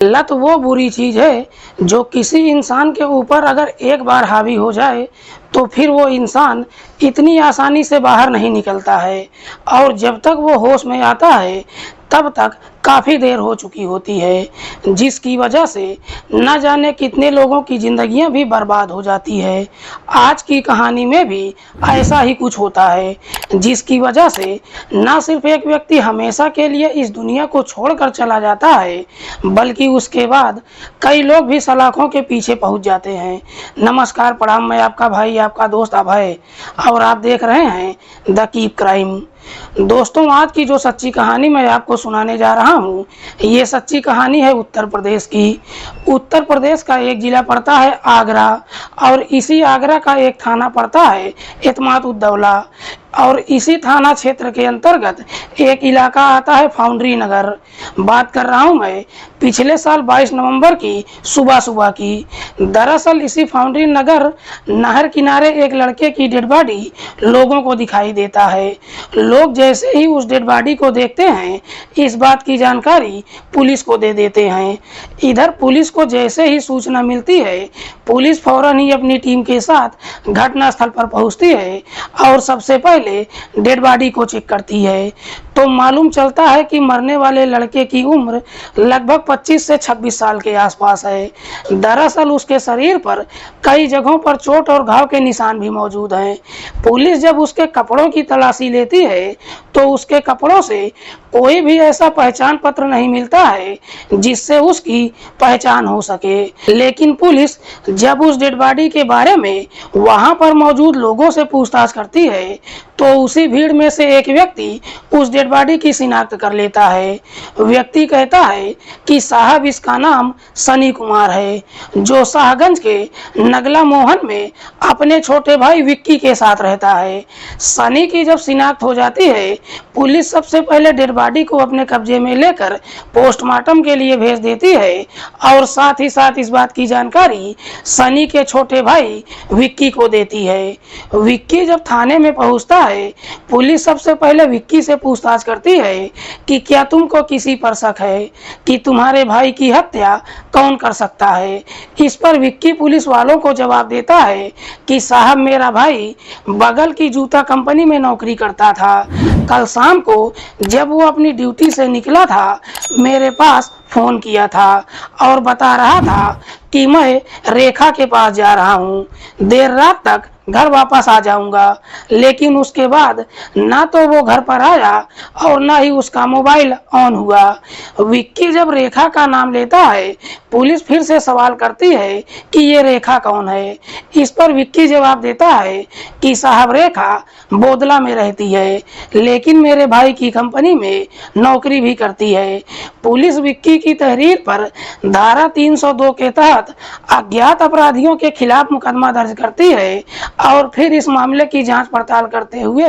लत वो बुरी चीज़ है जो किसी इंसान के ऊपर अगर एक बार हावी हो जाए तो फिर वो इंसान इतनी आसानी से बाहर नहीं निकलता है और जब तक वो होश में आता है तब तक काफ़ी देर हो चुकी होती है, जिसकी वजह से न जाने कितने लोगों की ज़िंदगियां भी बर्बाद हो जाती है। आज की कहानी में भी ऐसा ही कुछ होता है, जिसकी वजह से न सिर्फ एक व्यक्ति हमेशा के लिए इस दुनिया को छोड़कर चला जाता है, बल्कि उसके बाद कई लोग भी सलाखों के पीछे पहुंच जाते हैं। नमस्कार, प्रणाम, मैं आपका भाई, आपका दोस्त अभय, और आप देख रहे हैं द कीप क्राइम। दोस्तों, आज की जो सच्ची कहानी मैं आपको सुनाने जा रहा हूँ, ये सच्ची कहानी है उत्तर प्रदेश की। उत्तर प्रदेश का एक ज़िला पड़ता है आगरा, और इसी आगरा का एक थाना पड़ता है एतमाद उद्दौला, और इसी थाना क्षेत्र के अंतर्गत एक इलाका आता है फाउंड्री नगर। बात कर रहा हूँ मैं पिछले साल 22 नवंबर की सुबह की। दरअसल इसी फाउंड्री नगर नहर किनारे एक लड़के की डेड बॉडी लोगों को दिखाई देता है। लोग जैसे ही उस डेड बॉडी को देखते हैं, इस बात की जानकारी पुलिस को दे देते हैं। इधर पुलिस को जैसे ही सूचना मिलती है, पुलिस फौरन ही अपनी टीम के साथ घटनास्थल पर पहुंचती है और सबसे पहले डेड बॉडी को चेक करती है। तो मालूम चलता है कि मरने वाले लड़के की उम्र लगभग 25 से 26 साल के आसपास है। दरअसल उसके शरीर पर कई जगहों पर चोट और घाव के निशान भी मौजूद हैं। पुलिस जब उसके कपड़ों की तलाशी लेती है तो उसके कपड़ों से कोई भी ऐसा पहचान पत्र नहीं मिलता है जिससे उसकी पहचान हो सके। लेकिन पुलिस जब उस डेड बॉडी के बारे में वहां पर मौजूद लोगों से पूछताछ करती है तो उसी भीड़ में से एक व्यक्ति उस डेड बॉडी की शिनाख्त कर लेता है। व्यक्ति कहता है कि साहब, इसका नाम सनी कुमार है, जो शाहगंज के नगला मोहन में अपने छोटे भाई विक्की के साथ रहता है। सनी की जब शिनाख्त हो जाती है, पुलिस सबसे पहले डेड बॉडी को अपने कब्जे में लेकर पोस्टमार्टम के लिए भेज देती है और साथ ही साथ इस बात की जानकारी सनी के छोटे भाई विक्की को देती है। विक्की जब थाने में पहुंचता है, पुलिस सबसे पहले विक्की से पूछताछ करती है कि क्या तुमको किसी पर शक है कि तुम्हारे भाई की हत्या कौन कर सकता है। इस पर विक्की पुलिस वालों को जवाब देता है कि साहब, मेरा भाई बगल की जूता कंपनी में नौकरी करता था। कल शाम को जब वो अपनी ड्यूटी से निकला था, मेरे पास फोन किया था और बता रहा था कि मैं रेखा के पास जा रहा हूँ, देर रात तक घर वापस आ जाऊंगा। लेकिन उसके बाद ना तो वो घर पर आया और ना ही उसका मोबाइल ऑन हुआ। विक्की जब रेखा का नाम लेता है, पुलिस फिर से सवाल करती है कि ये रेखा कौन है। इस पर विक्की जवाब देता है कि साहब, रेखा बोदला में रहती है, लेकिन मेरे भाई की कंपनी में नौकरी भी करती है। पुलिस विक्की की तहरीर पर धारा 302 के तहत अज्ञात अपराधियों के खिलाफ मुकदमा दर्ज करती है और फिर इस मामले की जांच पड़ताल करते हुए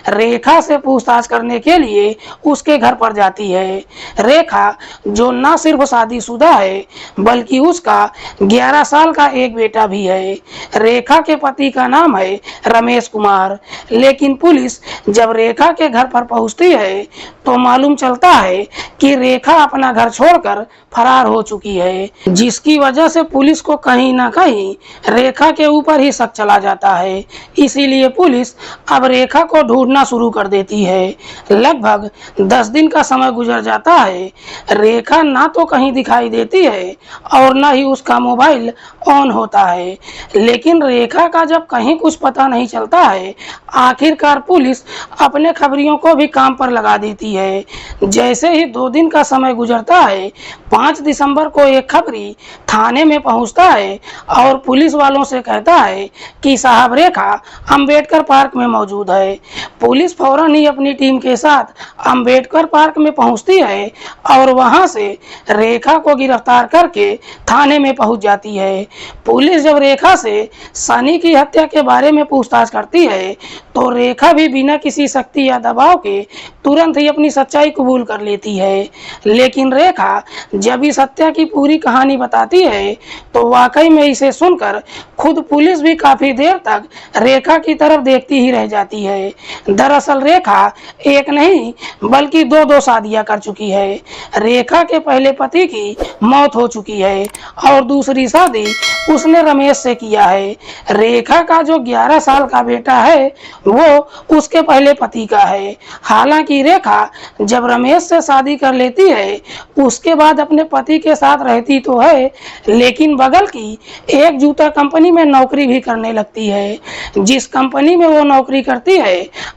रेखा से पूछताछ करने के लिए उसके घर पर जाती है। रेखा, जो न सिर्फ शादीशुदा है बल्कि उसका 11 साल का एक बेटा भी है। रेखा के पति का नाम है रमेश कुमार। लेकिन पुलिस जब रेखा के घर पर पहुंचती है तो मालूम चलता है कि रेखा अपना घर छोड़कर फरार हो चुकी है, जिसकी वजह से पुलिस को कहीं ना कहीं रेखा के ऊपर ही शक चला जाता है। इसीलिए पुलिस अब रेखा को ढूंढना शुरू कर देती है। लगभग 10 दिन का समय गुजर जाता है। रेखा ना तो कहीं दिखाई देती है और ना ही उसका मोबाइल ऑन होता है। लेकिन रेखा का जब कहीं कुछ पता नहीं चलता है, आखिरकार पुलिस अपने खबरियों को भी काम पर लगा देती है। जैसे ही 2 दिन का समय गुजरता है, 5 दिसंबर को एक खबरी थाने में पहुंचता है और पुलिस वालों से कहता है कि साहब, रेखा अंबेडकर पार्क में मौजूद है। पुलिस फौरन ही अपनी टीम के साथ अंबेडकर पार्क में पहुंचती है और वहां से रेखा को गिरफ्तार करके थाने में पहुंच जाती है। पुलिस जब रेखा से सनी की हत्या के बारे में पूछताछ करती है तो रेखा भी बिना किसी शक्ति या दबाव के तुरंत ही अपनी सच्चाई कबूल कर लेती है। लेकिन रेखा जब इस हत्या की पूरी कहानी बताती है तो वाकई में इसे सुनकर खुद पुलिस भी काफी देर तक रेखा की तरफ देखती ही रह जाती है। दरअसल रेखा एक नहीं बल्कि दो शादियां कर चुकी है। रेखा के पहले पति की मौत हो चुकी है और दूसरी शादी उसने रमेश से किया है। रेखा का जो 11 साल का बेटा है वो उसके पहले पति का है। हालांकि रेखा जब रमेश से शादी कर लेती है उसके बाद अपने पति के साथ रहती तो है, लेकिन बगल की एक जूता कंपनी में नौकरी भी करने लगती है। जिस कंपनी में वो नौकरी करती है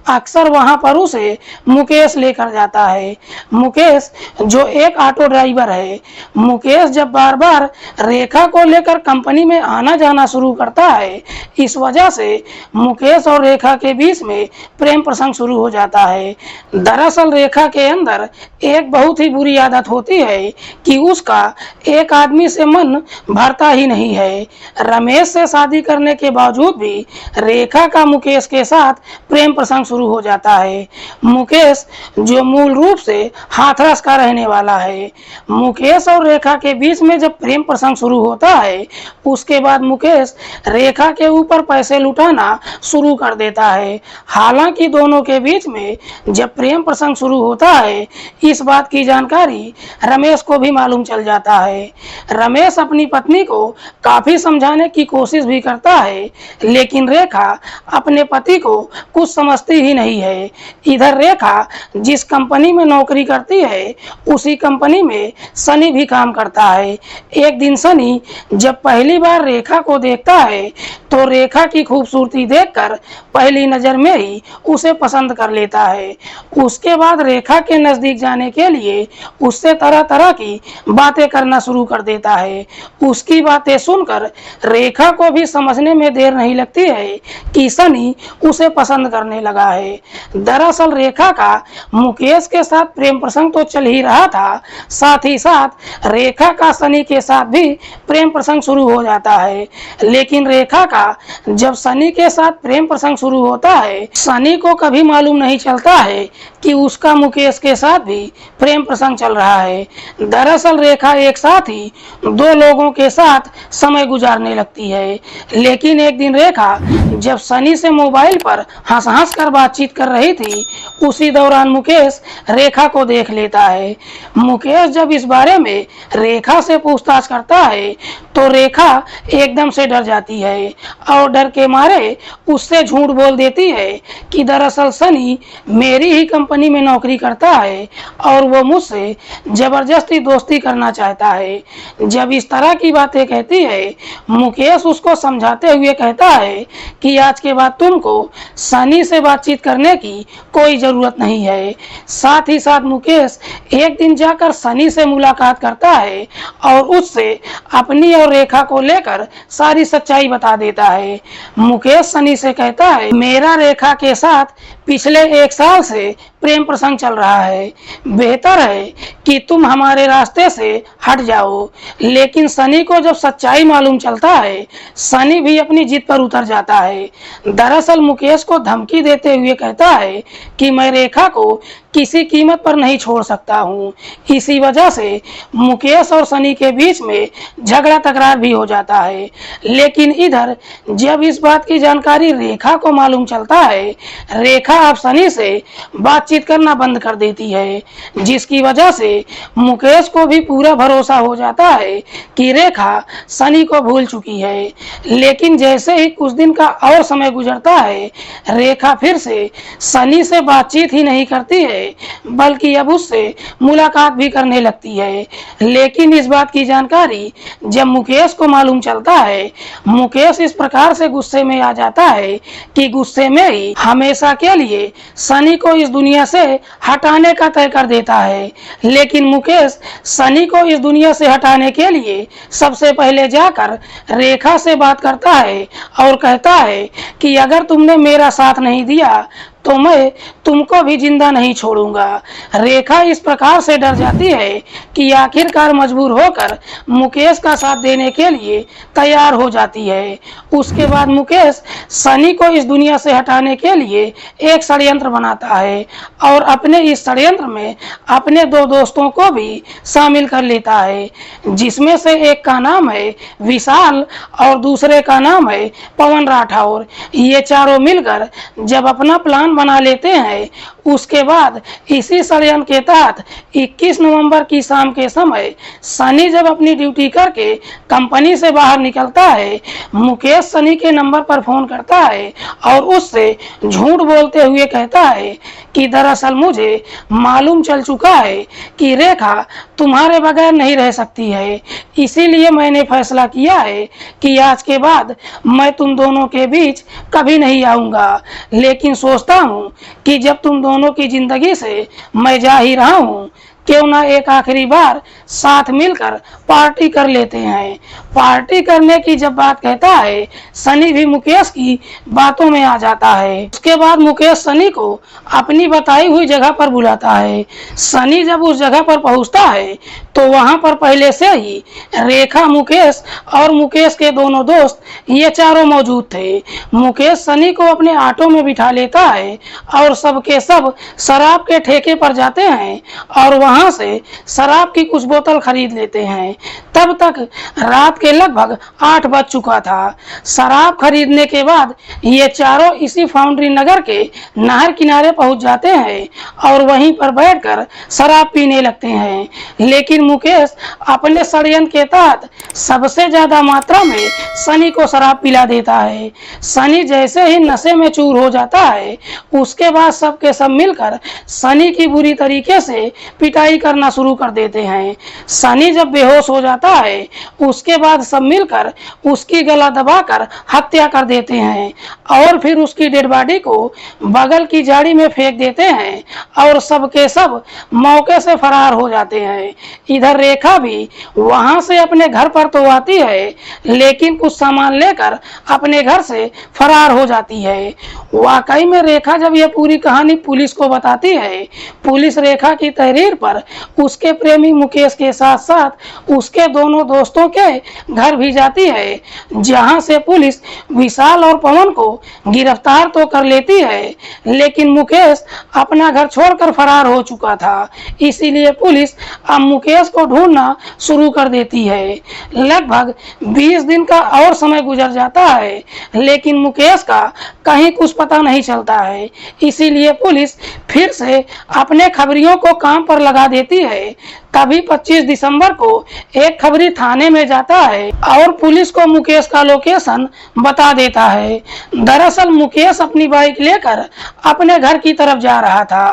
अक्सर वहां पर उसे मुकेश लेकर जाता है। मुकेश जो एक ऑटो ड्राइवर है। मुकेश जब बार बार रेखा को लेकर कंपनी में आना जाना शुरू करता है, इस वजह से मुकेश और रेखा के बीच में प्रेम प्रसंग शुरू हो जाता है। दरअसल रेखा के अंदर एक बहुत ही बुरी आदत होती है कि उसका एक आदमी से मन भरता ही नहीं है। रमेश से शादी करने के बावजूद भी रेखा का मुकेश के साथ प्रेम प्रसंग शुरू हो जाता है। मुकेश जो मूल रूप से हाथरस का रहने वाला है। मुकेश और रेखा के बीच में जब प्रेम प्रसंग शुरू होता है उसके बाद मुकेश रेखा के ऊपर पैसे लुटाना शुरू कर देता है। हालांकि दोनों के बीच में जब प्रेम प्रसंग शुरू होता है इस बात की जानकारी रमेश को भी मालूम चल जाता है। रमेश अपनी पत्नी को काफी समझाने की कोशिश भी करता है, लेकिन रेखा अपने पति को कुछ समझती ही नहीं है। इधर रेखा जिस कंपनी में नौकरी करती है उसी कंपनी में सनी भी काम करता है। एक दिन सनी जब पहली बार रेखा को देखता है तो रेखा की खूबसूरती देखकर पहली नजर में ही उसे पसंद कर लेता है। उसके बाद रेखा के नजदीक जाने के लिए उससे तरह तरह की बातें करना शुरू कर देता है। उसकी बातें सुनकर रेखा को भी समझने में देर नहीं लगती है कि सनी उसे पसंद करने लगा है। दरअसल रेखा का मुकेश के साथ प्रेम प्रसंग तो चल ही रहा था, साथ ही साथ रेखा का सनी के साथ भी प्रेम प्रसंग शुरू हो जाता है। लेकिन रेखा का जब सनी के साथ प्रेम प्रसंग शुरू होता है सनी को कभी मालूम नहीं चलता है कि उसका मुकेश के साथ भी प्रेम प्रसंग चल रहा है। दरअसल रेखा एक साथ ही दो लोगों के साथ समय गुजारने लगती है। लेकिन एक दिन रेखा जब सनी से मोबाइल पर हंस हंस कर बातचीत कर रही थी उसी दौरान मुकेश रेखा को देख लेता है। मुकेश जब इस बारे में रेखा से पूछताछ करता है तो रेखा एकदम से डर जाती है और डर के मारे उससे झूठ बोल देती है कि दरअसल सनी मेरी ही कंपनी में नौकरी करता है और वो मुझसे जबरदस्ती दोस्ती करना चाहता है। जब इस तरह की बातें कहती है मुकेश उसको समझाते हुए कहता है कि आज के बाद तुमको सनी से बातचीत करने की कोई जरूरत नहीं है। साथ ही साथ मुकेश एक दिन जाकर सनी से मुलाकात करता है और उससे अपनी और रेखा को लेकर सारी सच्चाई बता देता है। मुकेश सनी से कहता है मेरा रेखा के साथ पिछले 1 साल से प्रेम प्रसंग चल रहा है, बेहतर है कि तुम हमारे रास्ते से हट जाओ। लेकिन सनी को जब सच्चाई मालूम चलता है सनी भी अपनी जिद पर उतर जाता है। दरअसल मुकेश को धमकी देते हुए कहता है कि मैं रेखा को किसी कीमत पर नहीं छोड़ सकता हूँ। इसी वजह से मुकेश और सनी के बीच में झगड़ा तकरार भी हो जाता है। लेकिन इधर जब इस बात की जानकारी रेखा को मालूम चलता है रेखा अब सनी से बातचीत करना बंद कर देती है, जिसकी वजह से मुकेश को भी पूरा भरोसा हो जाता है कि रेखा सनी को भूल चुकी है। लेकिन जैसे ही कुछ दिन का और समय गुजरता है रेखा फिर से सनी से बातचीत ही नहीं करती है बल्कि अब उससे मुलाकात भी करने लगती है। लेकिन इस बात की जानकारी जब मुकेश को मालूम चलता है मुकेश इस प्रकार से गुस्से में आ जाता है कि गुस्से में ही हमेशा के लिए सनी को इस दुनिया से हटाने का तय कर देता है। लेकिन मुकेश सनी को इस दुनिया से हटाने के लिए सबसे पहले जाकर रेखा से बात करता है और कहता है कि अगर तुमने मेरा साथ नहीं दिया तो मैं तुमको भी जिंदा नहीं छोड़ूंगा। रेखा इस प्रकार से डर जाती है कि आखिरकार मजबूर होकर मुकेश का साथ देने के लिए तैयार हो जाती है। उसके बाद मुकेश सनी को इस दुनिया से हटाने के लिए एक षड्यंत्र बनाता है और अपने इस षड्यंत्र में अपने दो दोस्तों को भी शामिल कर लेता है, जिसमें से एक का नाम है विशाल और दूसरे का नाम है पवन राठौर। ये चारों मिलकर जब अपना प्लान बना लेते हैं, उसके बाद इसी षड्यंत्र के तहत 21 नवंबर की शाम के समय सनी जब अपनी ड्यूटी करके कंपनी से बाहर निकलता है, मुकेश सनी के नंबर पर फोन करता है और उससे झूठ बोलते हुए कहता है कि दरअसल मुझे मालूम चल चुका है कि रेखा तुम्हारे बगैर नहीं रह सकती है, इसीलिए मैंने फैसला किया है कि आज के बाद मैं तुम दोनों के बीच कभी नहीं आऊँगा। लेकिन सोचता हूँ कि जब तुम दोनों की ज़िंदगी से मैं जा ही रहा हूँ, क्यों ना एक आखिरी बार साथ मिलकर पार्टी कर लेते हैं। पार्टी करने की जब बात कहता है, सनी भी मुकेश की बातों में आ जाता है। उसके बाद मुकेश सनी को अपनी बताई हुई जगह पर बुलाता है। सनी जब उस जगह पर पहुंचता है तो वहां पर पहले से ही रेखा, मुकेश और मुकेश के दोनों दोस्त ये चारों मौजूद थे। मुकेश सनी को अपने ऑटो में बिठा लेता है और सबके सब शराब के ठेके पर जाते हैं और वहां से शराब की कुछ बोतल खरीद लेते हैं। तब तक रात के लगभग 8 बज चुका था। शराब खरीदने के बाद ये चारों इसी फाउंड्री नगर के नहर किनारे पहुंच जाते हैं और वहीं पर बैठकर शराब पीने लगते हैं। लेकिन मुकेश अपने षड्यंत्र के तहत सबसे ज्यादा मात्रा में सनी को शराब पिला देता है। सनी जैसे ही नशे में चूर हो जाता है, उसके बाद सबके सब मिलकर सनी की बुरी तरीके से पिटाई करना शुरू कर देते हैं। सनी जब बेहोश हो जाता है, उसके बाद सब मिलकर उसकी गला दबाकर हत्या कर देते हैं और फिर उसकी डेड बॉडी को बगल की झाड़ी में फेंक देते हैं और सबके सब मौके से फरार हो जाते हैं। इधर रेखा भी वहां से अपने घर पर तो आती है, लेकिन कुछ सामान लेकर अपने घर से फरार हो जाती है। वाकई में रेखा जब यह पूरी कहानी पुलिस को बताती है, पुलिस रेखा की तहरीर पर उसके प्रेमी मुकेश के साथ साथ उसके दोनों दोस्तों के घर भी जाती है, जहां से पुलिस विशाल और पवन को गिरफ्तार तो कर लेती है, लेकिन मुकेश अपना घर छोड़कर फरार हो चुका था। इसीलिए पुलिस अब मुकेश को ढूंढना शुरू कर देती है। लगभग 20 दिन का और समय गुजर जाता है, लेकिन मुकेश का कहीं कुछ पता नहीं चलता है। इसीलिए पुलिस फिर से अपने खबरियों को काम पर लगा देती है। तभी 25 दिसंबर को एक खबरी थाने में जाता है और पुलिस को मुकेश का लोकेशन बता देता है। दरअसल मुकेश अपनी बाइक लेकर अपने घर की तरफ जा रहा था।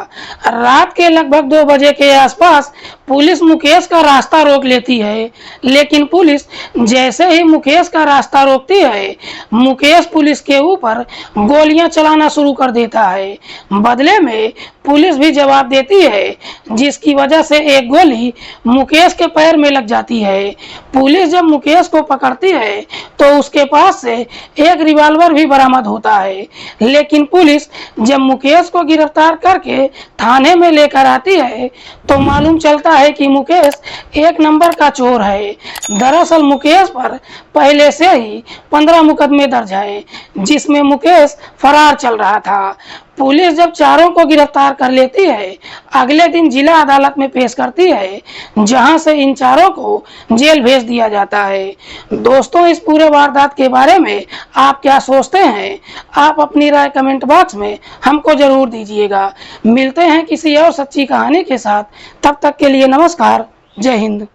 रात के लगभग 2 बजे के आसपास पुलिस मुकेश का रास्ता रोक लेती है, लेकिन पुलिस जैसे ही मुकेश का रास्ता रोकती है, मुकेश पुलिस के ऊपर गोलियां चलाना शुरू कर देता है। बदले में पुलिस भी जवाब देती है, जिसकी वजह से एक गोली मुकेश के पैर में लग जाती है। पुलिस जब मुकेश को पकड़ती है तो उसके पास से एक रिवॉल्वर भी बरामद होता है, लेकिन पुलिस जब मुकेश को गिरफ्तार करके थाने में लेकर आती है तो मालूम चलता है कि मुकेश एक नंबर का चोर है। दरअसल मुकेश पर पहले से ही 15 मुकदमे दर्ज है, जिसमें मुकेश फरार चल रहा था। पुलिस जब चारों को गिरफ्तार कर लेती है, अगले दिन जिला अदालत में पेश करती है, जहां से इन चारों को जेल भेज दिया जाता है। दोस्तों, इस पूरे वारदात के बारे में आप क्या सोचते हैं? आप अपनी राय कमेंट बॉक्स में हमको जरूर दीजिएगा। मिलते हैं किसी और सच्ची कहानी के साथ। तब तक के लिए नमस्कार। जय हिंद।